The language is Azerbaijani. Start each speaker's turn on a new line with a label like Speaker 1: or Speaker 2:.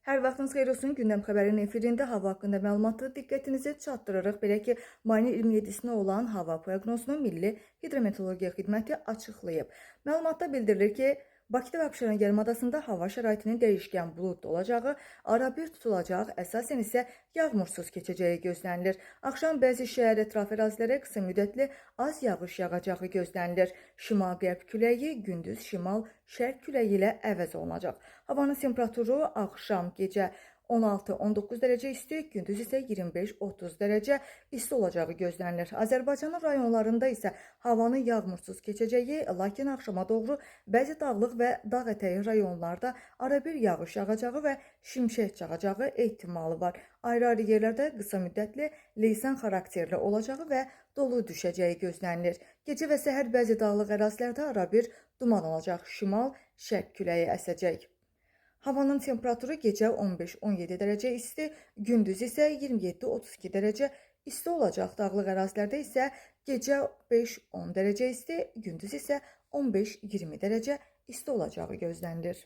Speaker 1: Hər vaxtınız xeyir olsun. Gündəm xəbərinin efirində hava haqqında məlumatı diqqətinizi çatdırırıq. Belə ki, mayın 27-sinə olan hava proqnozunu Milli Hidrometeorologiya Xidməti açıqlayıb. Məlumatda bildirilir ki, Bakıda və Abşeron yarımadasında hava şəraitinin dəyişkən buludlu olacağı, arabir tutulacaq, əsasən isə yağmursuz keçəcəyi gözlənilir. Axşam bəzi şəhər ətrafı ərazilərə qısa müddətli az yağış yağacağı gözlənilir. Şimal-qərb küləyi gündüz şimal-şərq küləyi ilə əvəz olunacaq. Havanın temperaturu axşam gecə 16-19 dərəcə isti, gündüz isə 25-30 dərəcə isti olacağı gözlənilir. Azərbaycanın rayonlarında isə havanın yağmursuz keçəcəyi, lakin axşama doğru bəzi dağlıq və dağ ətəyi rayonlarda arabir yağış yağacağı və şimşək çaxacağı ehtimalı var. Ayrı-ayrı yerlərdə qısa müddətli leysan xarakterli olacağı və dolu düşəcəyi gözlənilir. Gecə və səhər bəzi dağlıq ərazilərdə arabir duman olacaq, şimal-şərq küləyi əsəcək. Havanın temperaturu gecə 15-17 dərəcə isti, gündüz isə 27-32 dərəcə isti olacaq. Dağlıq ərazilərdə isə gecə 5-10 dərəcə isti, gündüz isə 15-20 dərəcə isti olacağı gözlənilir.